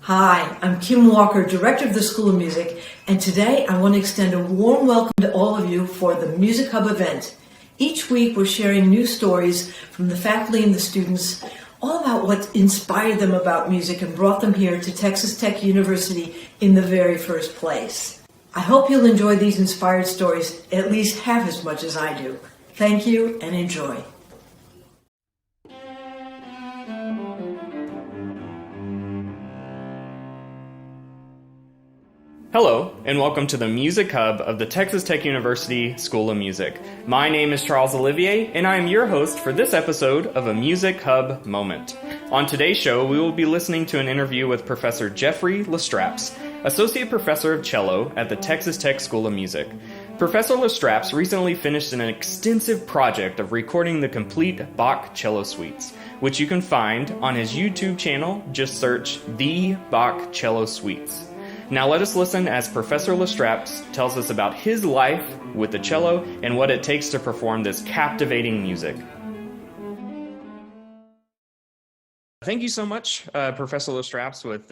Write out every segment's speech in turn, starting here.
Hi, I'm Kim Walker, Director of the School of Music, and today I want to extend a warm welcome to all of you for the MusicHub event. Each week we're sharing new stories from the faculty and the students, all about what inspired them about music and brought them here to Texas Tech University in the very first place. I hope you'll enjoy these inspired stories at least half as much as I do. Thank you and enjoy. Hello, and welcome to the Music Hub of the Texas Tech University School of Music. My name is Charles Olivier, and I am your host for this episode of a Music Hub Moment. On today's show, we will be listening to an interview with Professor Jeffrey Lestraps, Associate Professor of Cello at the Texas Tech School of Music. Professor Lestraps recently finished an extensive project of recording the complete Bach cello suites, which you can find on his YouTube channel. Just search The Bach Cello Suites. Now let us listen as Professor Lestraps tells us about his life with the cello and what it takes to perform this captivating music. Thank you so much, Professor Lestraps, with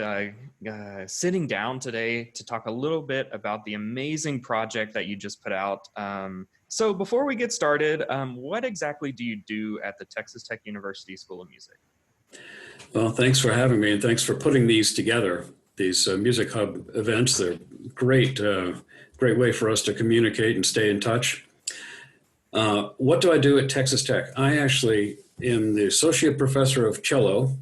sitting down today to talk a little bit about the amazing project that you just put out. So before we get started, what exactly do you do at the Texas Tech University School of Music? Well, thanks for having me, and thanks for putting these together. These Music Hub events, they're great way for us to communicate and stay in touch. What do I do at Texas Tech? I actually am the Associate Professor of Cello,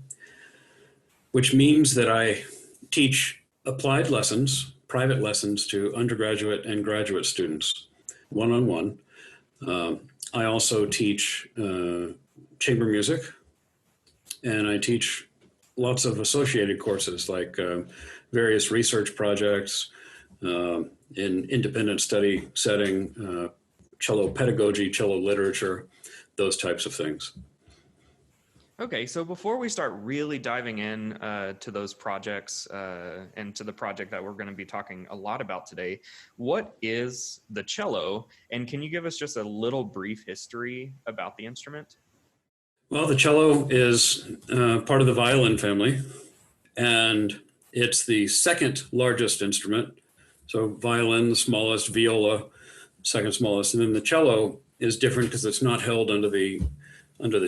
which means that I teach applied lessons, private lessons to undergraduate and graduate students, one-on-one. I also teach chamber music, and I teach lots of associated courses like various research projects in independent study setting, cello pedagogy, cello literature, those types of things. Okay, so before we start really diving in to those projects and to the project that we're going to be talking a lot about today, what is the cello? And can you give us just a little brief history about the instrument? Well, the cello is part of the violin family, and it's the second largest instrument. So violin, the smallest, viola, second smallest, and then the cello is different because it's not held under the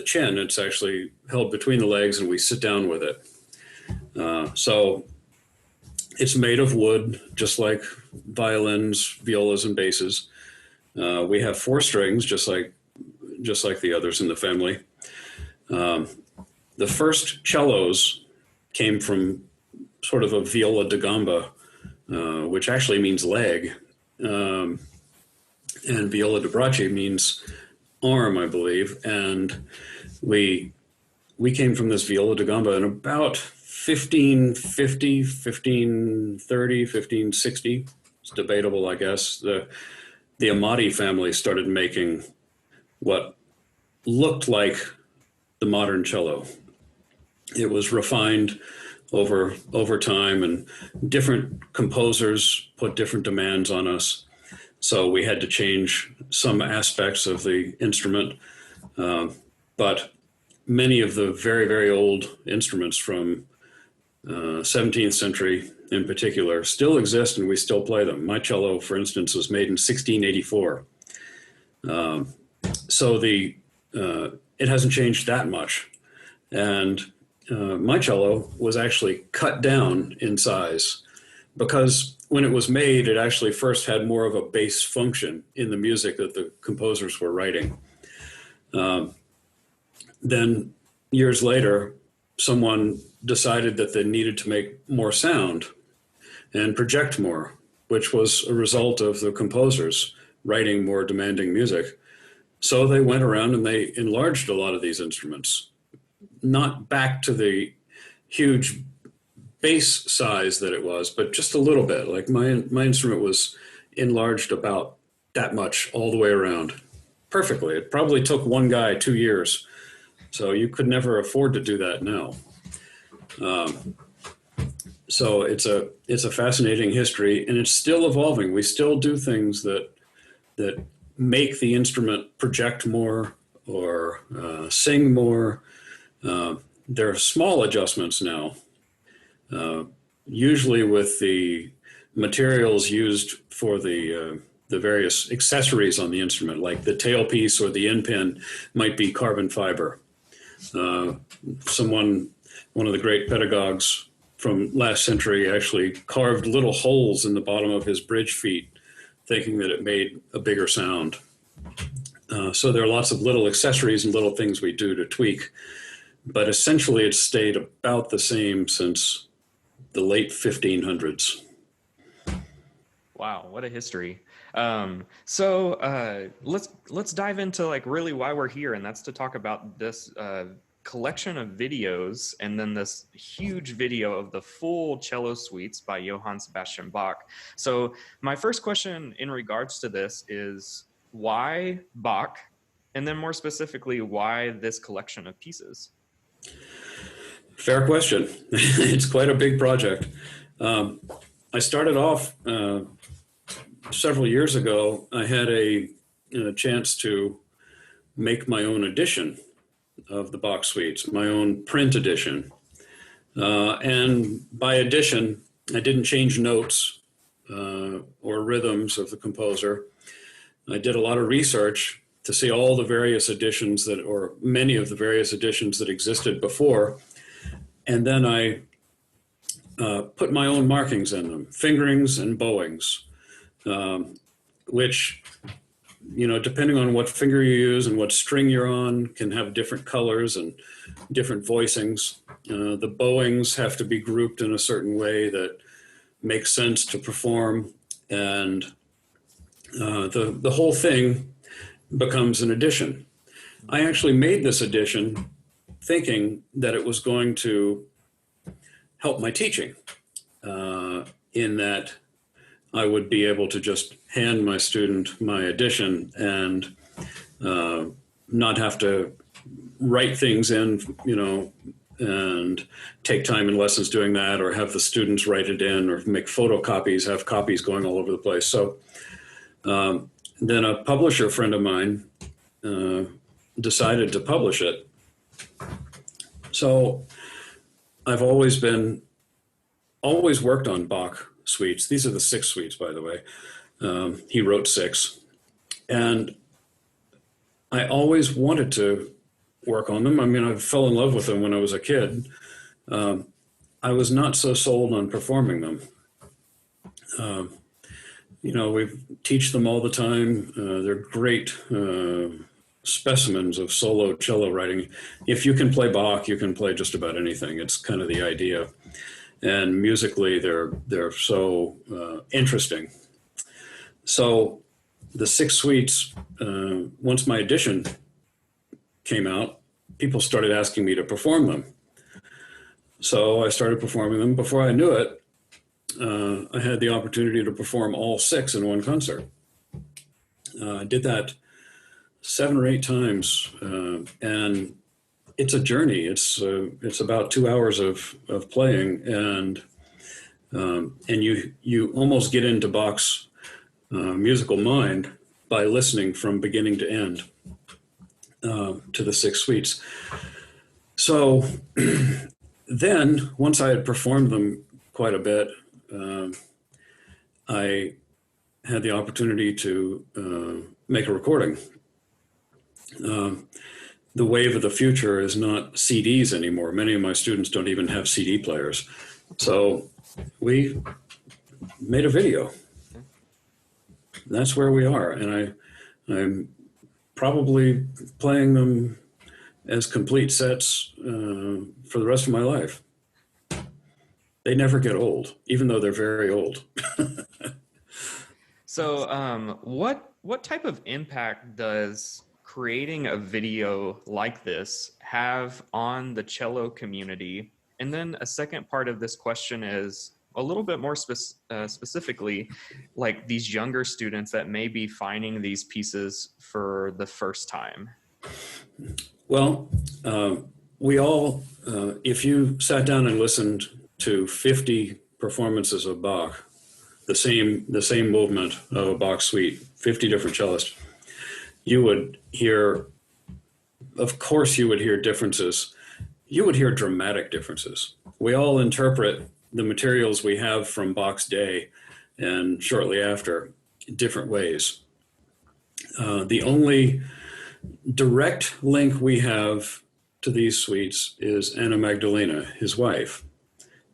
chin. It's actually held between the legs, and we sit down with it. So it's made of wood, just like violins, violas, and basses. We have four strings, just like the others in the family. The first cellos came from sort of a viola da gamba, which actually means leg, and viola da braccio means arm, I believe. And we came from this viola da gamba in about 1550, 1530, 1560. It's debatable, I guess. The Amati family started making what looked like the modern cello. It was refined over time, and different composers put different demands on us. So we had to change some aspects of the instrument. But many of the very, very old instruments from 17th century in particular still exist, and we still play them. My cello, for instance, was made in 1684. So it hasn't changed that much. And my cello was actually cut down in size because when it was made, it actually first had more of a bass function in the music that the composers were writing. Then years later, someone decided that they needed to make more sound and project more, which was a result of the composers writing more demanding music. So they went around and they enlarged a lot of these instruments, not back to the huge bass size that it was, but just a little bit. Like my instrument was enlarged about that much all the way around, perfectly. It probably took one guy 2 years, so you could never afford to do that now. So it's a fascinating history, and it's still evolving. We still do things that make the instrument project more or sing more. There are small adjustments now, usually with the materials used for the various accessories on the instrument, like the tailpiece or the end pin might be carbon fiber. One of the great pedagogues from last century actually carved little holes in the bottom of his bridge feet, thinking that it made a bigger sound. So there are lots of little accessories and little things we do to tweak, but essentially it's stayed about the same since the late 1500s. Wow, what a history. So let's dive into like really why we're here, and that's to talk about this collection of videos, and then this huge video of the full cello suites by Johann Sebastian Bach. So my first question in regards to this is, why Bach? And then more specifically, why this collection of pieces? Fair question. It's quite a big project. I started off several years ago. I had a chance to make my own edition of the Bach suites, my own print edition. And by edition, I didn't change notes or rhythms of the composer. I did a lot of research to see all the various editions or many of the various editions that existed before. And then I put my own markings in them, fingerings and bowings, which, depending on what finger you use and what string you're on, can have different colors and different voicings. The bowings have to be grouped in a certain way that makes sense to perform. And the whole thing becomes an edition. I actually made this edition thinking that it was going to help my teaching, in that I would be able to just hand my student my edition and not have to write things in, and take time in lessons doing that, or have the students write it in, or make photocopies, have copies going all over the place. So then a publisher friend of mine decided to publish it. So I've always worked on Bach suites. These are the 6 suites, by the way. He wrote 6. And I always wanted to work on them. I mean, I fell in love with them when I was a kid. I was not so sold on performing them. We teach them all the time. They're great specimens of solo cello writing. If you can play Bach, you can play just about anything. It's kind of the idea. And musically, they're so interesting. So the 6 suites, once my edition came out, people started asking me to perform them. So I started performing them. Before I knew it, I had the opportunity to perform all 6 in one concert. I did that 7 or 8 times, and it's a journey. It's about 2 hours of playing, and you almost get into Bach's musical mind by listening from beginning to end to the 6 suites. So then, once I had performed them quite a bit, I had the opportunity to make a recording. The wave of the future is not CDs anymore. Many of my students don't even have CD players. So we made a video. That's where we are. And I'm probably playing them as complete sets for the rest of my life. They never get old, even though they're very old. So what type of impact does creating a video like this have on the cello community? And then a second part of this question is a little bit more specifically, like these younger students that may be finding these pieces for the first time. Well, we all, if you sat down and listened to 50 performances of Bach, the same movement of a Bach suite, 50 different cellists, you would hear, of course you would hear differences. You would hear dramatic differences. We all interpret the materials we have from Bach's day and shortly after different ways. The only direct link we have to these suites is Anna Magdalena, his wife.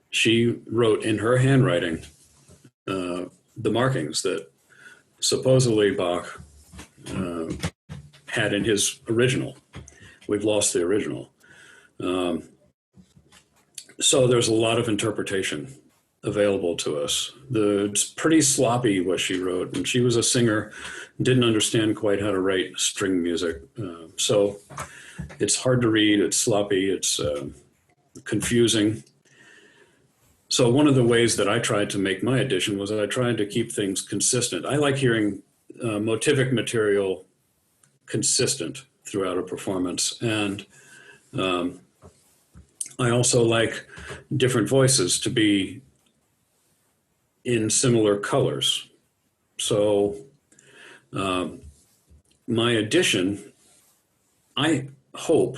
She wrote in her handwriting the markings that supposedly Bach had in his original. We've lost the original. So there's a lot of interpretation available to us. It's pretty sloppy what she wrote, and she was a singer, didn't understand quite how to write string music. So it's hard to read, it's sloppy, it's confusing. So one of the ways that I tried to make my edition was that I tried to keep things consistent. I like hearing motivic material consistent throughout a performance. And I also like different voices to be in similar colors. So my edition, I hope,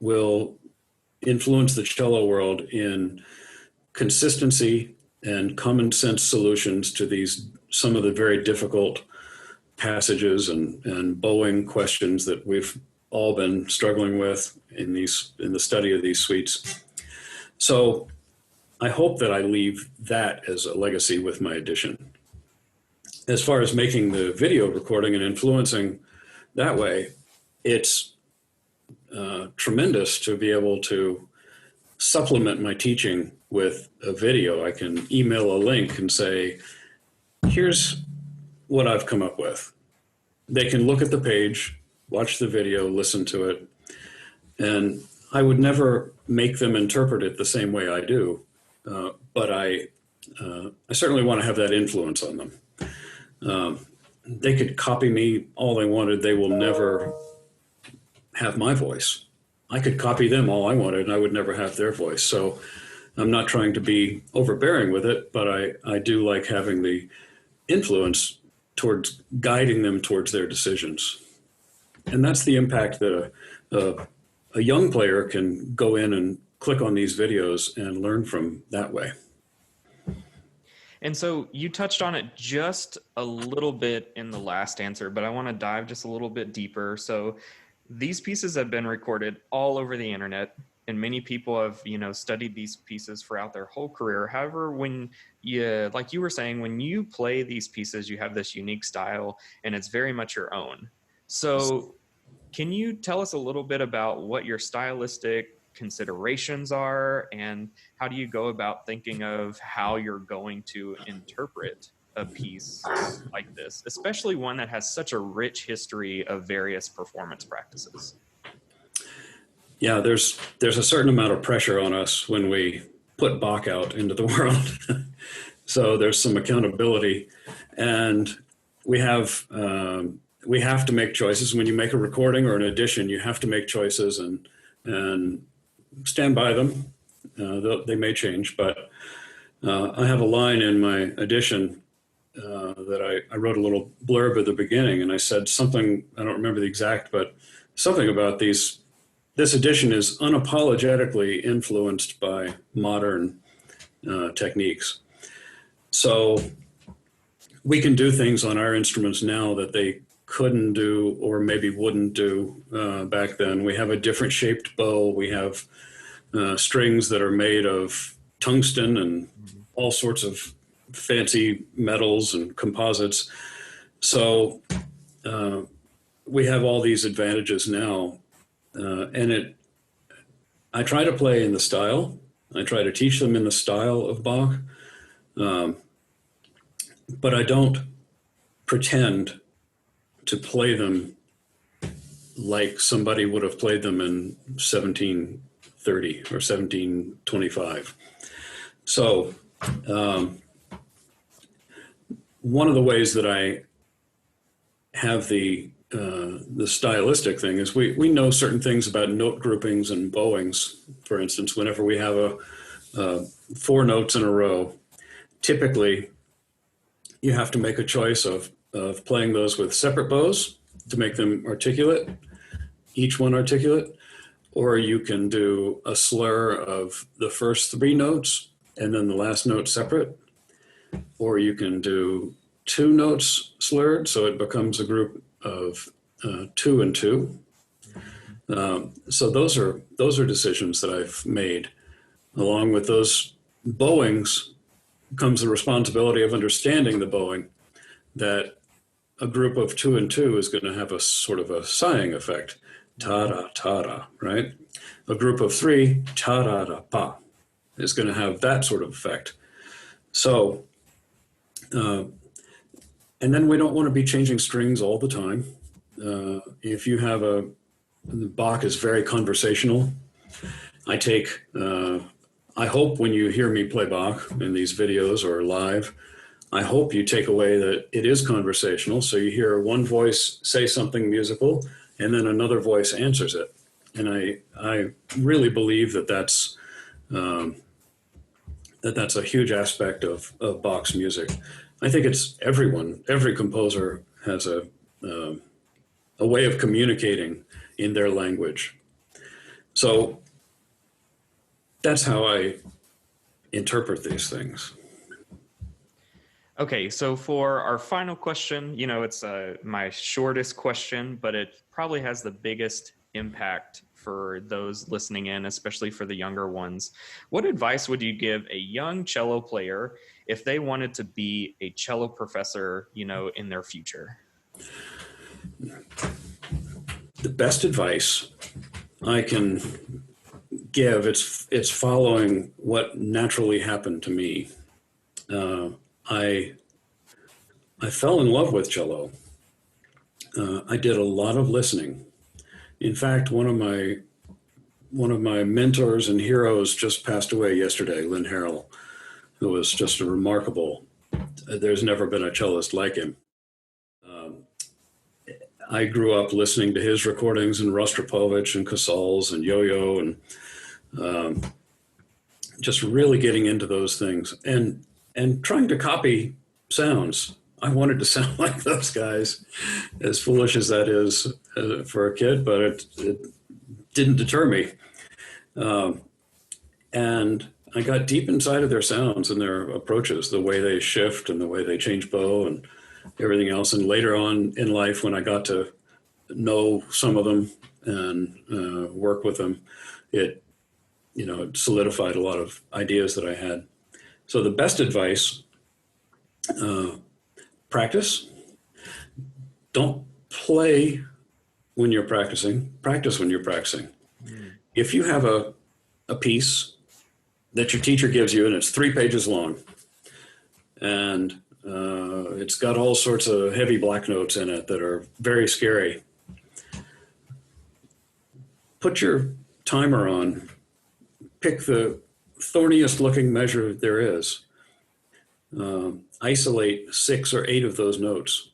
will influence the cello world in consistency and common sense solutions to some of the very difficult passages and bowing questions that we've all been struggling with in the study of these suites. So I hope that I leave that as a legacy with my edition. As far as making the video recording and influencing that way, it's tremendous to be able to supplement my teaching with a video. I can email a link and say, here's what I've come up with. They can look at the page, watch the video, listen to it, and I would never make them interpret it the same way I do, but I certainly want to have that influence on them. They could copy me all they wanted. They will never have my voice. I could copy them all I wanted, and I would never have their voice. So I'm not trying to be overbearing with it, but I do like having the influence towards guiding them towards their decisions. And that's the impact that a young player can go in and click on these videos and learn from that way. And so you touched on it just a little bit in the last answer, but I want to dive just a little bit deeper. So these pieces have been recorded all over the internet, and many people have, studied these pieces throughout their whole career. However, like you were saying, when you play these pieces, you have this unique style, and it's very much your own. So can you tell us a little bit about what your stylistic considerations are, and how do you go about thinking of how you're going to interpret a piece like this, especially one that has such a rich history of various performance practices? Yeah, there's a certain amount of pressure on us when we put Bach out into the world. So there's some accountability, and we have to make choices. When you make a recording or an edition, you have to make choices and stand by them. They may change, but I have a line in my edition that I wrote a little blurb at the beginning, and I said something, I don't remember the exact, but something about this edition is unapologetically influenced by modern techniques. So we can do things on our instruments now that they couldn't do or maybe wouldn't do back then. We have a different shaped bow. We have strings that are made of tungsten and all sorts of fancy metals and composites. So we have all these advantages now. And I try to play in the style. I try to teach them in the style of Bach. But I don't pretend to play them like somebody would have played them in 1730 or 1725. So one of the ways that I have the stylistic thing is we know certain things about note groupings and bowings. For instance, whenever we have four notes in a row, typically you have to make a choice of playing those with separate bows to make them articulate, each one articulate, or you can do a slur of the first three notes and then the last note separate, or you can do 2 notes slurred, so it becomes a group of 2 and 2. So those are decisions that I've made. Along with those bowings comes the responsibility of understanding the bowing, that a group of 2 and 2 is going to have a sort of a sighing effect. Ta-da, ta-da, right? A group of 3, ta-da-da-pa, is going to have that sort of effect. So, and then we don't want to be changing strings all the time. If you have Bach is very conversational. I hope when you hear me play Bach in these videos or live, I hope you take away that it is conversational. So you hear one voice say something musical and then another voice answers it. And I really believe that that's a huge aspect of Bach's music. I think it's every composer has a way of communicating in their language. So that's how I interpret these things. Okay, so for our final question, it's my shortest question, but it probably has the biggest impact for those listening in, especially for the younger ones. What advice would you give a young cello player if they wanted to be a cello professor, in their future? The best advice I can give, it's following what naturally happened to me. I fell in love with cello. I did a lot of listening. In fact, one of my mentors and heroes just passed away yesterday, Lynn Harrell, who was just a remarkable. There's never been a cellist like him. I grew up listening to his recordings and Rostropovich and Casals and Yo-Yo and just really getting into those things and trying to copy sounds. I wanted to sound like those guys, as foolish as that is for a kid, but it didn't deter me. And I got deep inside of their sounds and their approaches, the way they shift and the way they change bow and everything else. And later on in life, when I got to know some of them and work with them, it solidified a lot of ideas that I had. So the best advice, practice. Don't play when you're practicing. Practice when you're practicing. If you have a piece that your teacher gives you and it's 3 pages long and it's got all sorts of heavy black notes in it that are very scary, put your timer on. Pick the thorniest looking measure there is. Isolate 6 or 8 of those notes.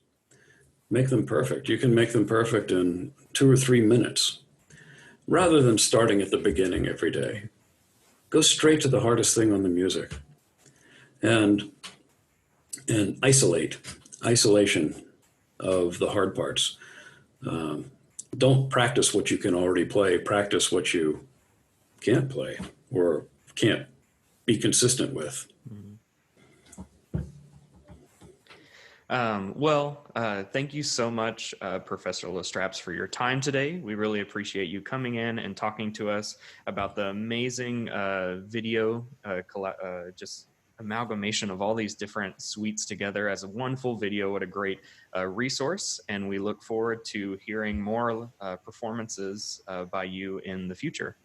Make them perfect. You can make them perfect in 2 or 3 minutes, rather than starting at the beginning every day. Go straight to the hardest thing on the music, and isolation of the hard parts. Don't practice what you can already play. Practice what you can't play or can't be consistent with. Thank you so much, Professor Lestraps, for your time today. We really appreciate you coming in and talking to us about the amazing video, just amalgamation of all these different suites together as one full video. What a great resource. And we look forward to hearing more performances by you in the future.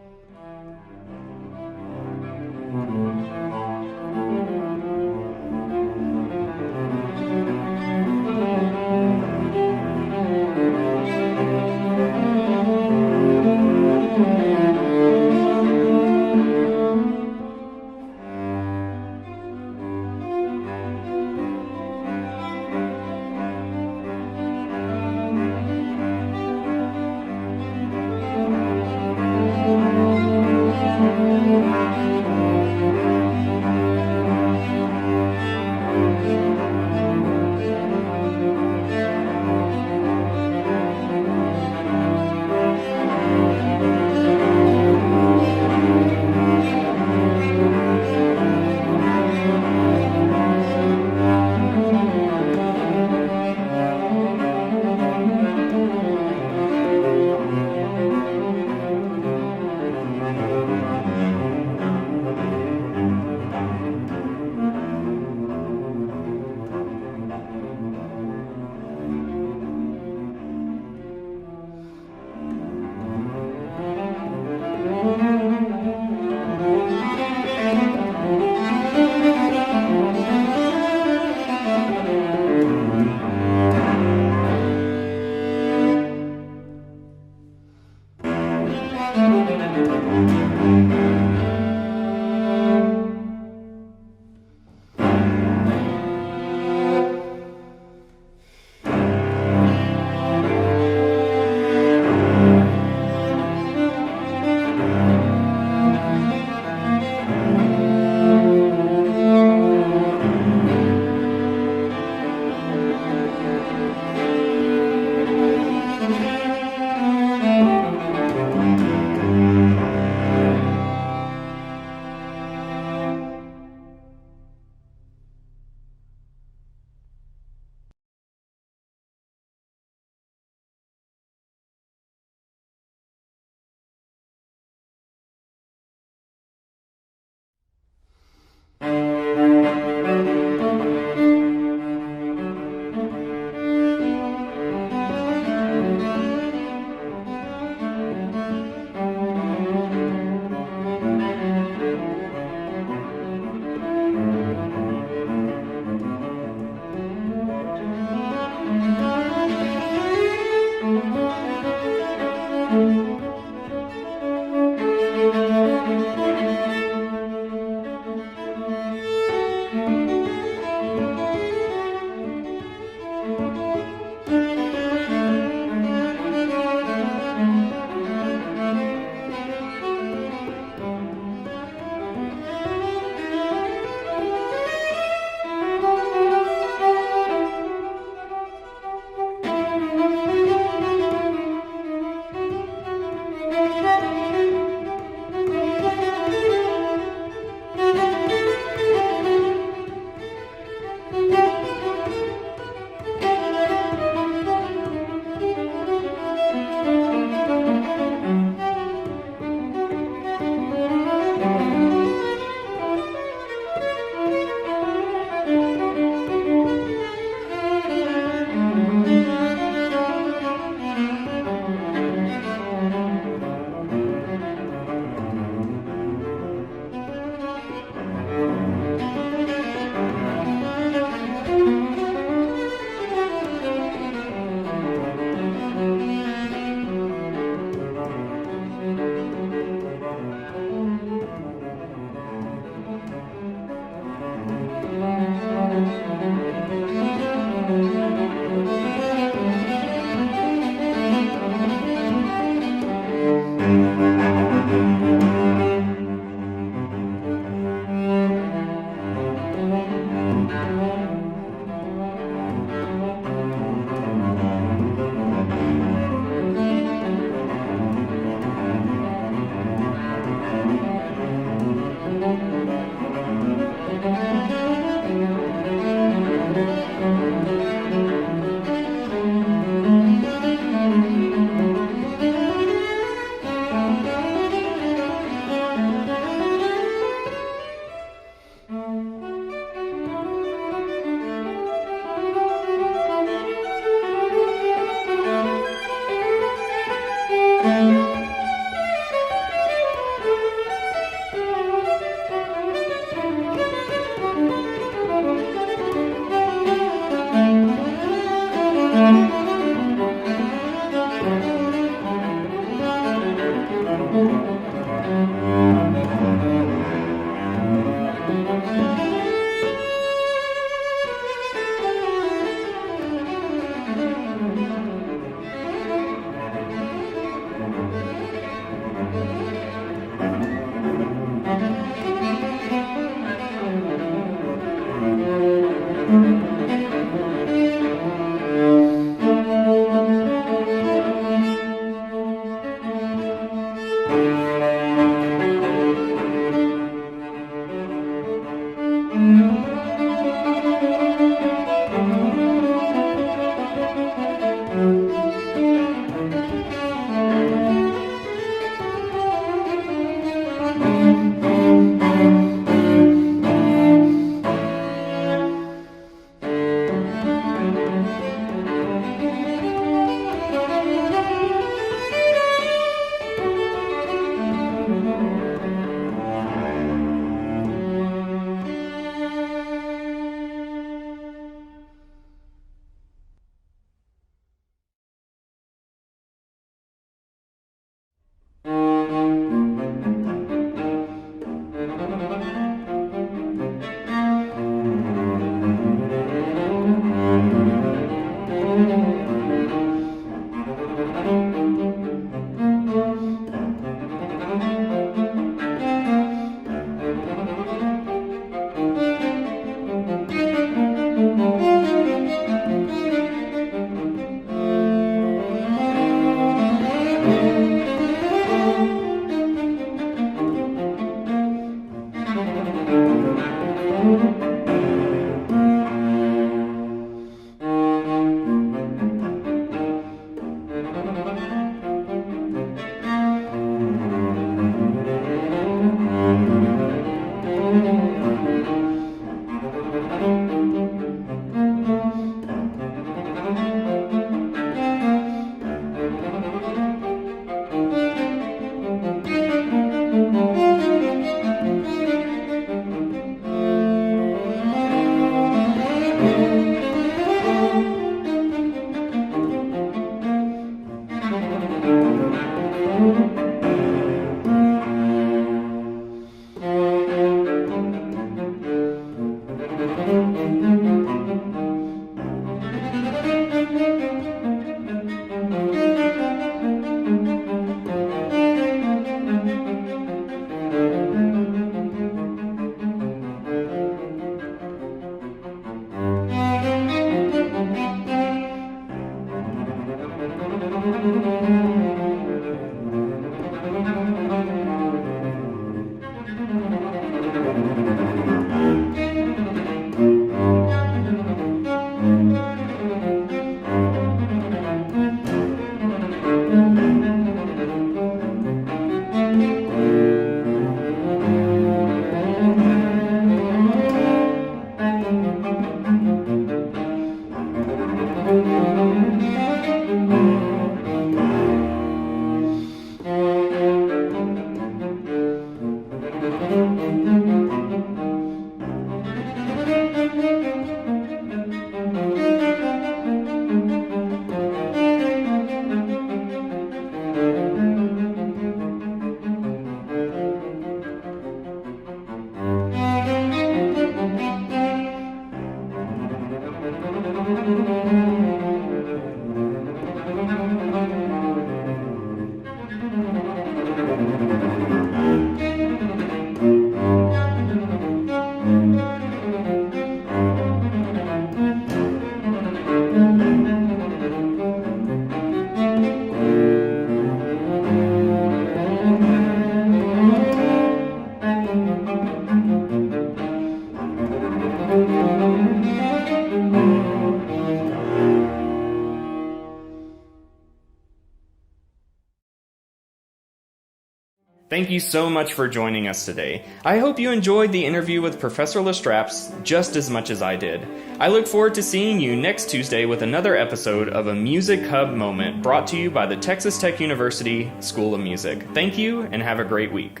Thank you so much for joining us today. I hope you enjoyed the interview with Professor Lestraps just as much as I did. I look forward to seeing you next Tuesday with another episode of a Music Hub Moment brought to you by the Texas Tech University School of Music. Thank you and have a great week.